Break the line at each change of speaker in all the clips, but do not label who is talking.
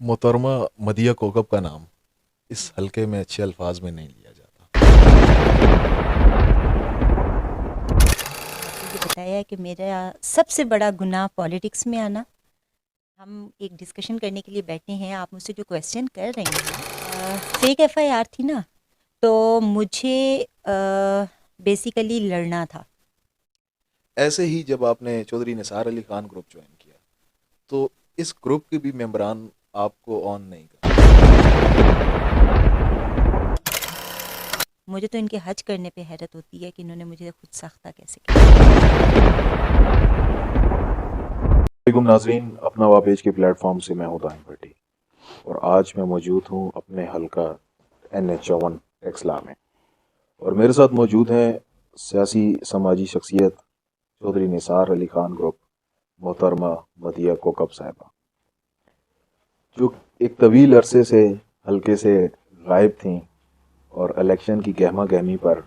محترمہ مدیہ کوکب کا نام اس حلقے میں اچھے الفاظ میں نہیں لیا جاتا۔
یہ بتایا ہے کہ میرا سب سے بڑا گناہ پالیٹکس میں آنا۔ ہم ایک ڈسکشن کرنے کے لیے بیٹھے ہیں، آپ مجھ سے جو کویسچن کر رہے ہیں، فیک ایف آئی آر تھی نا، تو مجھے بیسیکلی لڑنا تھا۔
ایسے ہی جب آپ نے چودھری نثار علی خان گروپ جوائن کیا تو اس گروپ کے بھی ممبران آپ کو آن نہیں کرتے۔
مجھے تو ان کے حج کرنے پہ حیرت ہوتی ہے کہ انہوں نے مجھے خود ساختہ کیسے کیا۔
علیکم ناظرین، اپنا وا پیج کے پلیٹ فارم سے میں ہوں دائم بھٹی اور آج میں موجود ہوں اپنے حلقہ NH54 ٹیکسلا میں، اور میرے ساتھ موجود ہیں سیاسی سماجی شخصیت چودھری نثار علی خان گروپ محترمہ مدیہ کوکب صاحبہ، جو ایک طویل عرصے سے حلقے سے غائب تھیں اور الیکشن کی گہما گہمی پر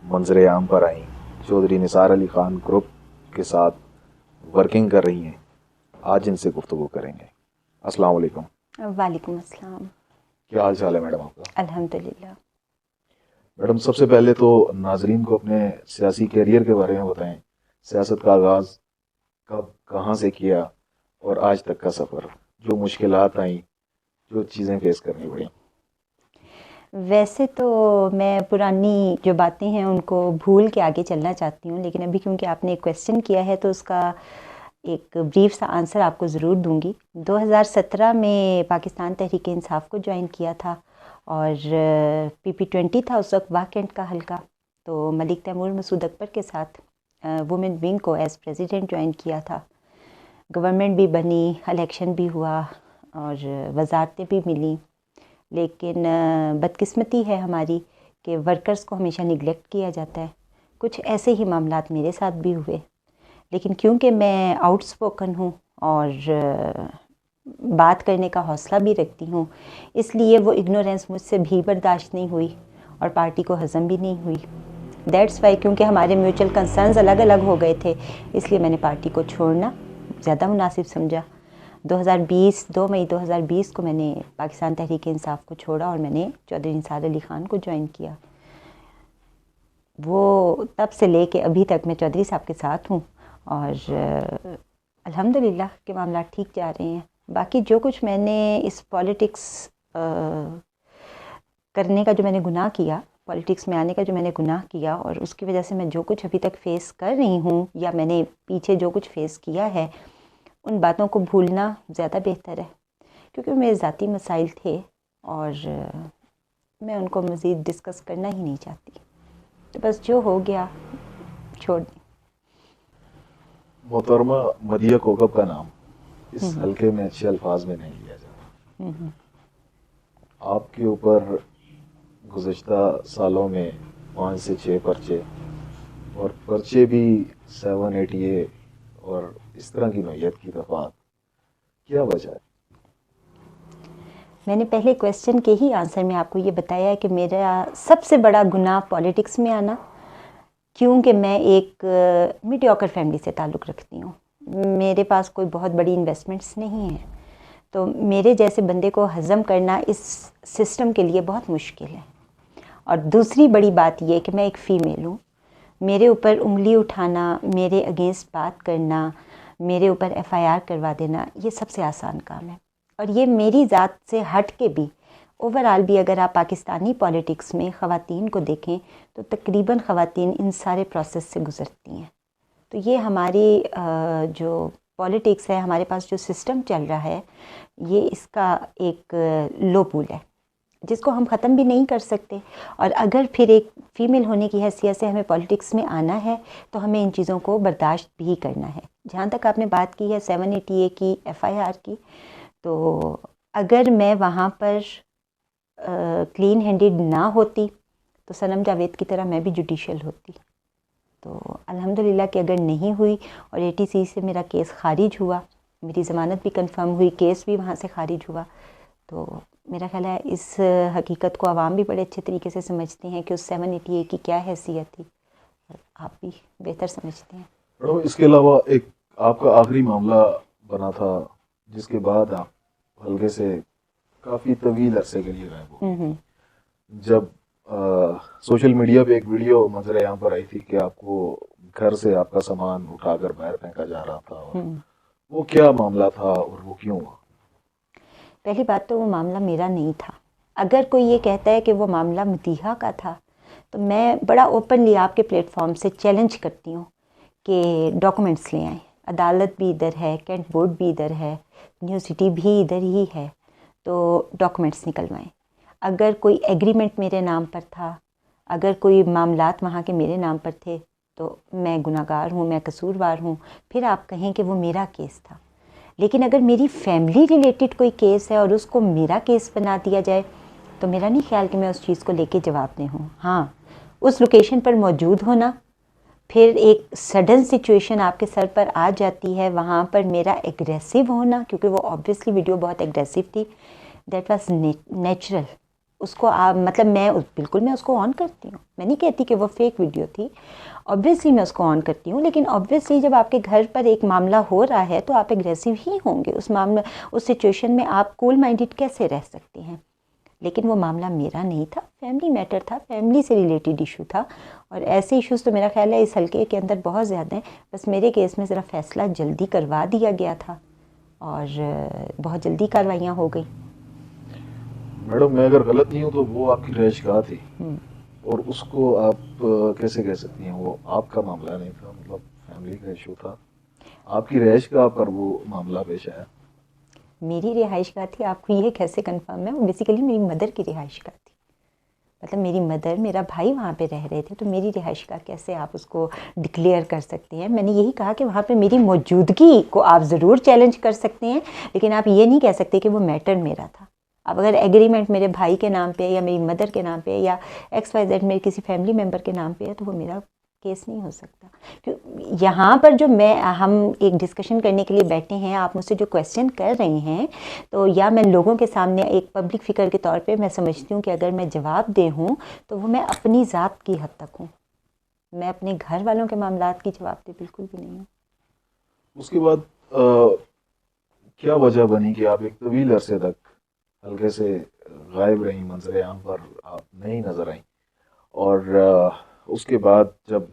منظر عام پر آئیں، چودھری نثار علی خان گروپ کے ساتھ ورکنگ کر رہی ہیں۔ آج ان سے گفتگو کریں گے۔ السلام علیکم۔
وعلیکم السلام۔
کیا حال چال ہے میڈم آپ کا؟
الحمدللہ۔
میڈم، سب سے پہلے تو ناظرین کو اپنے سیاسی کیریئر کے بارے میں بتائیں، سیاست کا آغاز کب کہاں سے کیا اور آج تک کا سفر، جو مشکلات آئیں، جو چیزیں فیس کرنی پڑیں۔
ویسے تو میں پرانی جو باتیں ہیں ان کو بھول کے آگے چلنا چاہتی ہوں، لیکن ابھی کیونکہ آپ نے ایک کویسچن کیا ہے تو اس کا ایک بریف سا آنسر آپ کو ضرور دوں گی۔ 2017 میں پاکستان تحریک انصاف کو جوائن کیا تھا اور PP20 تھا اس وقت واہ کینٹ کا حلقہ، تو ملک تیمور مسعود اکبر کے ساتھ وومن ونگ کو ایز پریزیڈنٹ جوائن کیا تھا۔ گورنمنٹ بھی بنی، الیکشن بھی ہوا اور وزارتیں بھی ملیں، لیکن بدقسمتی ہے ہماری کہ ورکرز کو ہمیشہ نگلیکٹ کیا جاتا ہے۔ کچھ ایسے ہی معاملات میرے ساتھ بھی ہوئے، لیکن کیونکہ میں آؤٹ اسپوکن ہوں اور بات کرنے کا حوصلہ بھی رکھتی ہوں، اس لیے وہ اگنورینس مجھ سے بھی برداشت نہیں ہوئی اور پارٹی کو ہضم بھی نہیں ہوئی۔ دیٹس وائی، کیونکہ ہمارے میوچل کنسرنز الگ الگ ہو گئے تھے، اس لیے میں نے پارٹی کو چھوڑنا زیادہ مناسب سمجھا۔ 2 مئی 2020 کو میں نے پاکستان تحریک انصاف کو چھوڑا اور میں نے چودھری نثار علی خان کو جوائن کیا۔ وہ تب سے لے کے ابھی تک میں چودھری صاحب کے ساتھ ہوں اور الحمدللہ کہ معاملات ٹھیک جا رہے ہیں۔ باقی جو کچھ میں نے اس پالیٹکس کرنے کا جو میں نے گناہ کیا، پالیٹکس میں آنے کا جو میں نے گناہ کیا، اور اس کی وجہ سے میں جو کچھ ابھی تک فیس کر رہی ہوں یا میں نے پیچھے جو کچھ فیس کیا ہے، ان باتوں کو بھولنا زیادہ بہتر ہے، کیونکہ میرے ذاتی مسائل تھے اور میں ان کو مزید ڈسکس کرنا ہی نہیں چاہتی، تو بس جو ہو گیا چھوڑ دیں۔
محترمہ مدیہ کوکب کا نام اس حلقے میں اچھے الفاظ میں نہیں لیا جاتا۔ آپ کے اوپر گزشتہ سالوں میں 5 سے 6 پرچے، اور پرچے بھی 780A اور اس طرح کی نوعیت کی دفعات، کیا وجہ ہے؟
میں نے پہلے کویسچن کے ہی آنسر میں آپ کو یہ بتایا ہے کہ میرا سب سے بڑا گناہ پالیٹکس میں آنا، کیونکہ میں ایک میڈیوکر فیملی سے تعلق رکھتی ہوں، میرے پاس کوئی بہت بڑی انویسٹمنٹس نہیں ہیں، تو میرے جیسے بندے کو ہضم کرنا اس سسٹم کے لیے بہت مشکل ہے۔ اور دوسری بڑی بات یہ کہ میں ایک فیمیل ہوں، میرے اوپر انگلی اٹھانا، میرے اگینسٹ بات کرنا، میرے اوپر FIR کروا دینا، یہ سب سے آسان کام ہے، اور یہ میری ذات سے ہٹ کے بھی اوورآل بھی اگر آپ پاکستانی پالیٹکس میں خواتین کو دیکھیں تو تقریباً خواتین ان سارے پروسیس سے گزرتی ہیں، تو یہ ہماری جو پالیٹکس ہے، ہمارے پاس جو سسٹم چل رہا ہے، یہ اس کا ایک لو پول ہے جس کو ہم ختم بھی نہیں کر سکتے، اور اگر پھر ایک فیمیل ہونے کی حیثیت سے ہمیں پالیٹکس میں آنا ہے تو ہمیں ان چیزوں کو برداشت بھی کرنا ہے۔ جہاں تک آپ نے بات کی ہے 780A کی FIR کی، تو اگر میں وہاں پر کلین ہینڈڈ نہ ہوتی تو صنم جاوید کی طرح میں بھی جوڈیشل ہوتی، تو الحمدللہ کہ اگر نہیں ہوئی اور ATC سے میرا کیس خارج ہوا، میری ضمانت بھی کنفرم ہوئی، کیس بھی وہاں سے خارج ہوا، تو میرا خیال ہے اس حقیقت کو عوام بھی بڑے اچھے طریقے سے سمجھتے ہیں کہ اس 780A کی کیا حیثیت تھی، اور آپ بھی بہتر سمجھتے ہیں۔
اس کے علاوہ ایک آپ کا آخری معاملہ بنا تھا جس کے بعد آپ حلقے سے کافی طویل عرصے کے لیے غائب ہو گئی. جب سوشل میڈیا پہ ایک ویڈیو منظر عام پر آئی تھی کہ آپ کو گھر سے آپ کا سامان اٹھا کر باہر پھینکا جا رہا تھا, اور وہ کیا معاملہ تھا اور وہ کیوں ہوا؟
پہلی بات تو وہ معاملہ میرا نہیں تھا. اگر کوئی یہ کہتا ہے کہ وہ معاملہ مدیحہ کا تھا تو میں بڑا اوپنلی آپ کے پلیٹ فارم سے چیلنج کرتی ہوں کہ ڈاکومنٹس لے آئیں. عدالت بھی ادھر ہے, کینٹ بورڈ بھی ادھر ہے, یونیورسٹی بھی ادھر ہی ہے, تو ڈاکومنٹس نکلوائیں. اگر کوئی ایگریمنٹ میرے نام پر تھا, اگر کوئی معاملات وہاں کے میرے نام پر تھے تو میں گناہ گار ہوں, میں قصوروار ہوں, پھر آپ کہیں کہ وہ میرا کیس تھا. لیکن اگر میری فیملی ریلیٹڈ کوئی کیس ہے اور اس کو میرا کیس بنا دیا جائے تو میرا نہیں خیال کہ میں اس چیز کو لے کے جواب دہ ہوں. ہاں, اس لوکیشن پر موجود ہونا, پھر ایک سڈن سچویشن آپ کے سر پر آ جاتی ہے, وہاں پر میرا ایگریسو ہونا, کیونکہ وہ آبویسلی ویڈیو بہت ایگریسو تھی, دیٹ واز نیچرل. اس کو آپ مطلب میں بالکل میں اس کو آن کرتی ہوں, میں نہیں کہتی کہ وہ فیک ویڈیو تھی, آبویسلی میں اس کو آن کرتی ہوں. لیکن آبویسلی جب آپ کے گھر پر ایک معاملہ ہو رہا ہے تو آپ ایگریسو ہی ہوں گے. اس معاملہ اس سچویشن میں آپ کول مائنڈڈ کیسے رہ سکتے ہیں؟ لیکن وہ معاملہ میرا نہیں تھا, فیملی میٹر تھا, فیملی سے ریلیٹڈ ایشو تھا, اور ایسے ایشوز تو میرا خیال ہے اس حلقے کے اندر بہت زیادہ ہیں. بس میرے کیس میں ذرا فیصلہ جلدی کروا دیا گیا تھا اور بہت جلدی کاروائیاں ہو گئیں.
میڈم میں اگر غلط نہیں ہوں تو وہ آپ کی رہائش گاہ تھی, اور اس کو آپ کیسے کہہ سکتی ہیں وہ آپ کا معاملہ نہیں تھا, مطلب فیملی کا ایشو تھا, آپ کی رہائش گاہ پر وہ معاملہ پیش آیا.
میری رہائش گاہ تھی, آپ کو یہ کیسے کنفرم ہے؟ وہ بیسیکلی میری مدر کی رہائش گاہ تھی. مطلب میری مدر, میرا بھائی وہاں پہ رہ رہے تھے, تو میری رہائش گاہ کیسے آپ اس کو ڈکلیئر کر سکتے ہیں؟ میں نے یہی کہا کہ وہاں پہ میری موجودگی کو آپ ضرور چیلنج کر سکتے ہیں, لیکن آپ یہ نہیں کہہ سکتے کہ وہ میٹر میرا تھا. اب اگر ایگریمنٹ میرے بھائی کے نام پہ یا میری مدر کے نام پہ یا ایکس وائی زیڈ میرے کسی فیملی ممبر کے نام پہ ہے تو وہ میرا کیس نہیں ہو سکتا. یہاں پر جو ہم ایک ڈسکشن کرنے کے لیے بیٹھے ہیں, آپ مجھ سے جو کویسچن کر رہے ہیں, تو یا میں لوگوں کے سامنے ایک پبلک فگر کے طور پہ میں سمجھتی ہوں کہ اگر میں جواب دے ہوں تو وہ میں اپنی ذات کی حد تک ہوں, میں اپنے گھر والوں کے معاملات کی جواب دہ بالکل بھی نہیں ہوں.
اس کے بعد کیا وجہ بنی کہ آپ ایک طویل عرصے تک حلقے سے غائب رہیں, منظر عام پر آپ نہیں نظر آئیں, اور اس کے بعد جب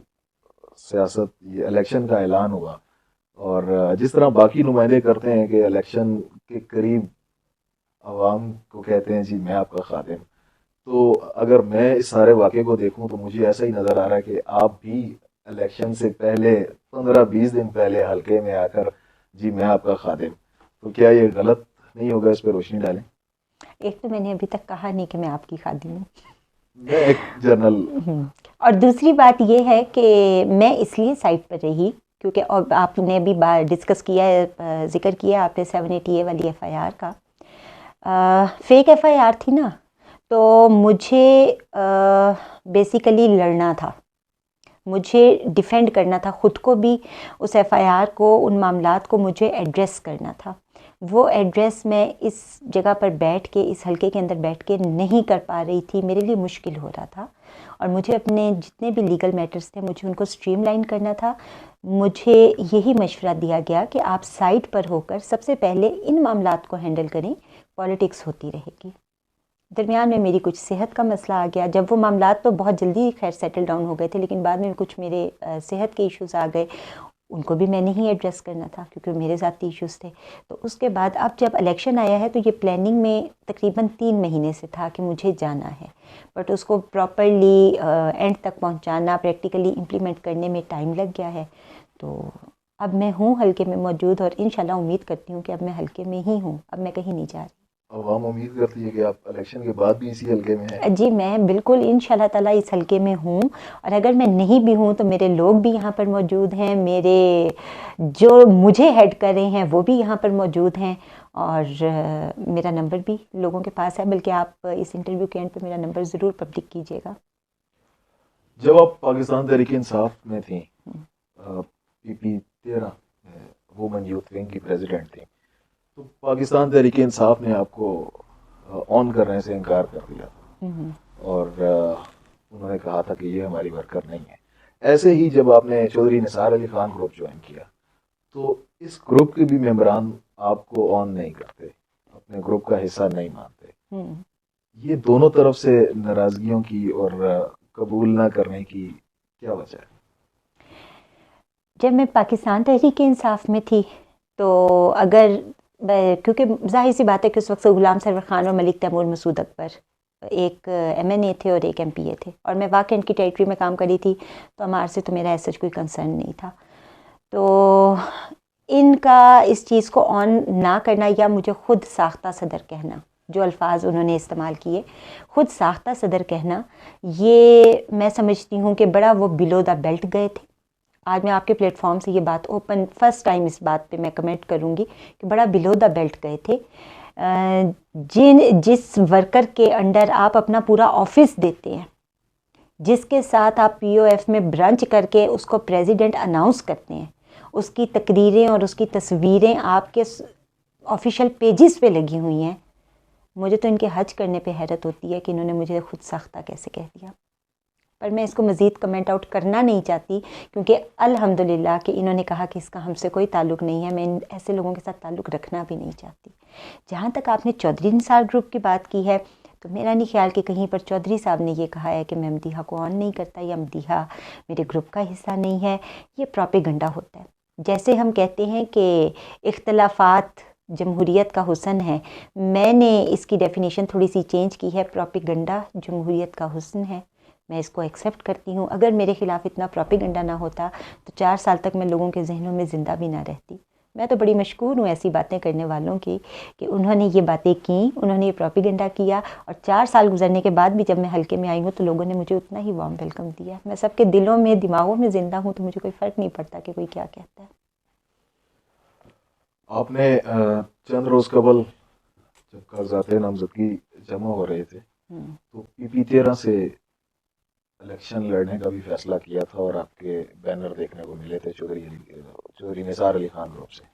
سیاست یہ الیکشن کا اعلان ہوا, اور جس طرح باقی نمائندے کرتے ہیں کہ الیکشن کے قریب عوام کو کہتے ہیں جی میں آپ کا خادم, تو اگر میں اس سارے واقعے کو دیکھوں تو مجھے ایسا ہی نظر آ رہا ہے کہ آپ بھی الیکشن سے پہلے 15-20 دن پہلے حلقے میں آ کر جی میں آپ کا خادم, تو کیا یہ غلط نہیں ہوگا؟ اس پہ روشنی ڈالیں.
ایک تو میں نے ابھی تک کہا نہیں کہ میں آپ کی خادم ہوں,
میں ایک جنرل.
اور دوسری بات یہ ہے کہ میں اس لیے سائٹ پر رہی کیونکہ آپ نے ابھی ڈسکس کیا ہے, ذکر کیا آپ نے 780A والی FIR کا. فیک FIR تھی نا, تو مجھے بیسیکلی لڑنا تھا, مجھے ڈیفینڈ کرنا تھا خود کو بھی, اس FIR کو, ان معاملات کو مجھے ایڈریس کرنا تھا. وہ ایڈریس میں اس جگہ پر بیٹھ کے, اس حلقے کے اندر بیٹھ کے نہیں کر پا رہی تھی, میرے لیے مشکل ہو رہا تھا, اور مجھے اپنے جتنے بھی لیگل میٹرز تھے مجھے ان کو سٹریم لائن کرنا تھا. مجھے یہی مشورہ دیا گیا کہ آپ سائٹ پر ہو کر سب سے پہلے ان معاملات کو ہینڈل کریں, پالیٹکس ہوتی رہے گی. درمیان میں میری کچھ صحت کا مسئلہ آ گیا, جب وہ معاملات تو بہت جلدی خیر سیٹل ڈاؤن ہو گئے تھے, لیکن بعد میں کچھ میرے صحت کے ایشوز آ گئے, ان کو بھی میں نے ہی ایڈریس کرنا تھا کیونکہ میرے ذاتی ایشوز تھے. تو اس کے بعد اب جب الیکشن آیا ہے تو یہ پلاننگ میں تقریباً 3 مہینے سے تھا کہ مجھے جانا ہے, بٹ اس کو پراپرلی اینڈ تک پہنچانا, پریکٹیکلی امپلیمنٹ کرنے میں ٹائم لگ گیا ہے. تو اب میں ہوں حلقے میں موجود, اور انشاءاللہ امید کرتی ہوں کہ اب میں حلقے میں ہی ہوں, اب میں کہیں نہیں جا رہی.
عوام امید کرتی ہے کہ آپ الیکشن کے بعد بھی اسی حلقے میں ہیں.
جی میں بالکل انشاءاللہ تعالیٰ اس حلقے میں ہوں, اور اگر میں نہیں بھی ہوں تو میرے لوگ بھی یہاں پر موجود ہیں, میرے جو مجھے ہیڈ کر رہے ہیں وہ بھی یہاں پر موجود ہیں, اور میرا نمبر بھی لوگوں کے پاس ہے, بلکہ آپ اس انٹرویو کے اینڈ پہ میرا نمبر ضرور پبلک کیجیے گا.
جب آپ پاکستان تحریک انصاف میں تھیں, PP13 وومن یوتھ ونگ کی پریزیڈنٹ تھیں, تو پاکستان تحریک انصاف نے آپ کو آن کرنے سے انکار کر دیا تھا, اور انہوں نے کہا تھا کہ یہ ہماری ورکر نہیں ہے. ایسے ہی جب آپ نے چودھری نثار علی خان گروپ جوائن کیا تو اس گروپ کے بھی ممبران آپ کو آن نہیں کرتے, اپنے گروپ کا حصہ نہیں مانتے.
ہوں۔
یہ دونوں طرف سے ناراضگیوں کی اور قبول نہ کرنے کی کیا وجہ ہے؟
جب میں پاکستان تحریک انصاف میں تھی تو اگر کیونکہ ظاہر سی بات ہے کہ اس وقت غلام سرور خان اور ملک تیمور مسعود اکبر ایک ایم این اے تھے اور ایک ایم پی اے تھے، اور میں واقعی ان کی ٹیریٹری میں کام کری تھی، تو ہمارے سے تو میرا ایسا کوئی کنسرن نہیں تھا. تو ان کا اس چیز کو آن نہ کرنا یا مجھے خود ساختہ صدر کہنا، جو الفاظ انہوں نے استعمال کیے، خود ساختہ صدر کہنا، یہ میں سمجھتی ہوں کہ بڑا وہ بلو دا بیلٹ گئے تھے. آج میں آپ کے پلیٹ فارم سے یہ بات اوپن فرسٹ ٹائم اس بات پہ میں کمنٹ کروں گی کہ بڑا بلو دا بیلٹ گئے تھے. جس ورکر کے انڈر آپ اپنا پورا آفس دیتے ہیں، جس کے ساتھ آپ پی او ایف میں برانچ کر کے اس کو پریزیڈنٹ اناؤنس کرتے ہیں، اس کی تقریریں اور اس کی تصویریں آپ کے آفیشیل پیجز پہ لگی ہوئی ہیں، مجھے تو ان کے حج کرنے پہ حیرت ہوتی ہے کہ انہوں نے مجھے خود ساختہ کیسے کہہ دیا. پر میں اس کو مزید کمنٹ آؤٹ کرنا نہیں چاہتی، کیونکہ الحمدللہ کہ انہوں نے کہا کہ اس کا ہم سے کوئی تعلق نہیں ہے. میں ایسے لوگوں کے ساتھ تعلق رکھنا بھی نہیں چاہتی. جہاں تک آپ نے چودھری نثار گروپ کی بات کی ہے، تو میرا نہیں خیال کہ کہیں پر چودھری صاحب نے یہ کہا ہے کہ میں مدیحہ کو آن نہیں کرتا یا مدیحہ میرے گروپ کا حصہ نہیں ہے. یہ پروپیگنڈا ہوتا ہے. جیسے ہم کہتے ہیں کہ اختلافات جمہوریت کا حسن ہے، میں نے اس کی ڈیفینیشن تھوڑی سی چینج کی ہے. پروپیگنڈا جمہوریت کا حسن ہے، میں اس کو ایکسیپٹ کرتی ہوں. اگر میرے خلاف اتنا پروپیگنڈا نہ ہوتا تو 4 سال تک میں لوگوں کے ذہنوں میں زندہ بھی نہ رہتی. میں تو بڑی مشکور ہوں ایسی باتیں کرنے والوں کی کہ انہوں نے یہ باتیں کیں، انہوں نے یہ پروپیگنڈا کیا، اور 4 سال گزرنے کے بعد بھی جب میں حلقے میں آئی ہوں تو لوگوں نے مجھے اتنا ہی وارم ویلکم دیا. میں سب کے دلوں میں دماغوں میں زندہ ہوں، تو مجھے کوئی فرق نہیں پڑتا کہ کوئی کیا کہتا ہے.
آپ نے چند روز قبل جب کاغذات نامزدگی جمع ہو رہے تھے تو پی پی 13 سے الیکشن لڑنے کا بھی فیصلہ کیا تھا، اور آپ کے بینر دیکھنے کو ملے تھے چودھری نثار علی خان گروپ سے،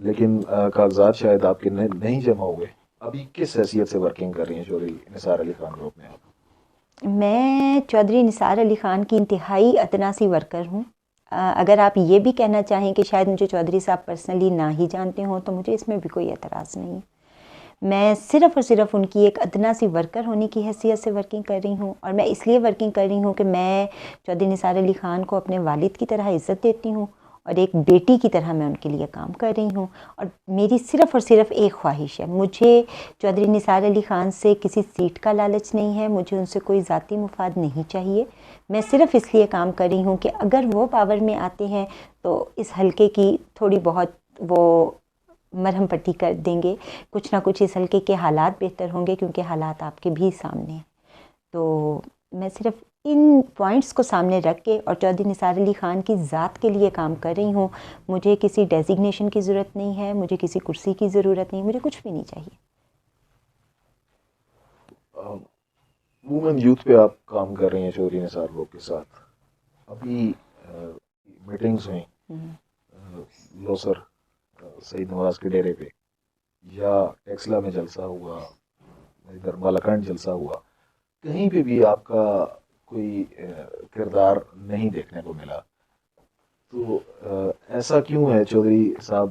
لیکن کاغذات شاید آپ کے نہیں جمع ہوئے. ابھی کس حیثیت سے ورکنگ کر رہی ہیں چودھری نثار علی خان گروپ میں آپ؟
میں چودھری نثار علی خان کی انتہائی ادنا سی ورکر ہوں. اگر آپ یہ بھی کہنا چاہیں کہ شاید مجھے چودھری صاحب پرسنلی نہ ہی جانتے ہوں تو مجھے اس میں بھی کوئی اعتراض نہیں ہے. میں صرف اور صرف ان کی ایک ادنا سی ورکر ہونے کی حیثیت سے ورکنگ کر رہی ہوں، اور میں اس لیے ورکنگ کر رہی ہوں کہ میں چودھری نثار علی خان کو اپنے والد کی طرح عزت دیتی ہوں، اور ایک بیٹی کی طرح میں ان کے لیے کام کر رہی ہوں. اور میری صرف اور صرف ایک خواہش ہے، مجھے چودھری نثار علی خان سے کسی سیٹ کا لالچ نہیں ہے، مجھے ان سے کوئی ذاتی مفاد نہیں چاہیے. میں صرف اس لیے کام کر رہی ہوں کہ اگر وہ پاور میں آتے ہیں تو اس حلقے کی تھوڑی بہت وہ مرہم پٹی کر دیں گے، کچھ نہ کچھ اس حلقے کے حالات بہتر ہوں گے، کیونکہ حالات آپ کے بھی سامنے ہیں. تو میں صرف ان پوائنٹس کو سامنے رکھ کے اور چودھری نثار علی خان کی ذات کے لیے کام کر رہی ہوں. مجھے کسی ڈیزگنیشن کی ضرورت نہیں ہے، مجھے کسی کرسی کی ضرورت نہیں، مجھے کچھ بھی نہیں چاہیے.
وومن یوتھ پہ آپ کام کر رہی ہیں چودھری نثار گروپ کے ساتھ. ابھی میٹنگز ہوئیں لوسر سعید نواز کے ڈیرے پہ، یا ٹیکسلا میں جلسہ ہوا، ادھر بالاکنڈ جلسہ ہوا، کہیں پہ بھی آپ کا کوئی کردار نہیں دیکھنے کو ملا. تو ایسا کیوں ہے چودھری صاحب؟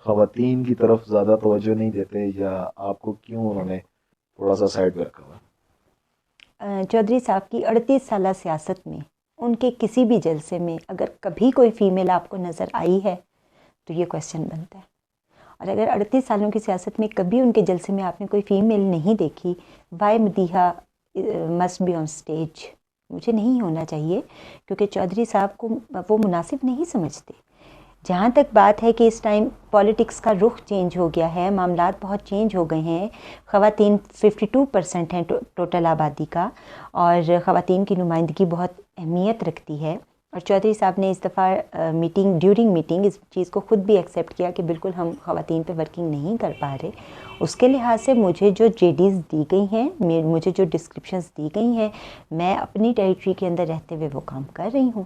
خواتین کی طرف زیادہ توجہ نہیں دیتے، یا آپ کو کیوں انہوں نے تھوڑا سا سائڈ پہ رکھا ہوا؟
چودھری صاحب کی 38 سالہ سیاست میں ان کے کسی بھی جلسے میں اگر کبھی کوئی فیمیل آپ کو نظر آئی ہے تو یہ کویسچن بنتا ہے. اور اگر 38 سالوں کی سیاست میں کبھی ان کے جلسے میں آپ نے کوئی فیمیل نہیں دیکھی، why Madiha must be on stage? مجھے نہیں ہونا چاہیے، کیونکہ چودھری صاحب کو وہ مناسب نہیں سمجھتے. جہاں تک بات ہے کہ اس ٹائم پولیٹکس کا رخ چینج ہو گیا ہے، معاملات بہت چینج ہو گئے ہیں. خواتین 52% ہیں ٹوٹل آبادی کا، اور خواتین کی نمائندگی بہت اہمیت رکھتی ہے. اور چودھری صاحب نے اس دفعہ ڈیورنگ میٹنگ اس چیز کو خود بھی ایکسیپٹ کیا کہ بالکل ہم خواتین پہ ورکنگ نہیں کر پا رہے. اس کے لحاظ سے مجھے جو جے ڈیز دی گئی ہیں، مجھے جو ڈسکرپشنز دی گئی ہیں، میں اپنی ٹیریٹری کے اندر رہتے ہوئے وہ کام کر رہی ہوں.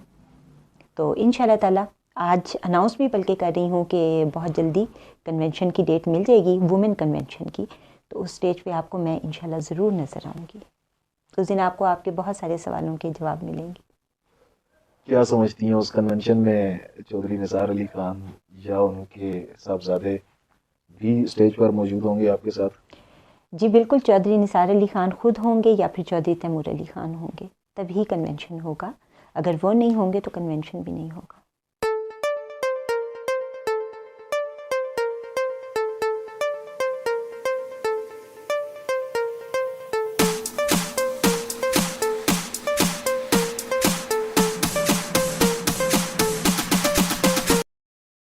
تو انشاءاللہ تعالیٰ آج اناؤنس بھی بلکہ کر رہی ہوں کہ بہت جلدی کنونشن کی ڈیٹ مل جائے گی، وومن کنونشن کی. تو اس اسٹیج پہ آپ کو میں انشاءاللہ ضرور نظر آؤں گی. اس دن آپ کو آپ کے بہت سارے سوالوں کے جواب ملیں گے.
کیا سمجھتی ہیں اس کنونشن میں چودھری نثار علی خان یا ان کے صاحبزادے بھی اسٹیج پر موجود ہوں گے آپ کے ساتھ؟
جی بالکل، چودھری نثار علی خان خود ہوں گے یا پھر چودھری تیمور علی خان ہوں گے، تبھی کنونشن ہوگا. اگر وہ نہیں ہوں گے تو کنونشن بھی نہیں ہوگا.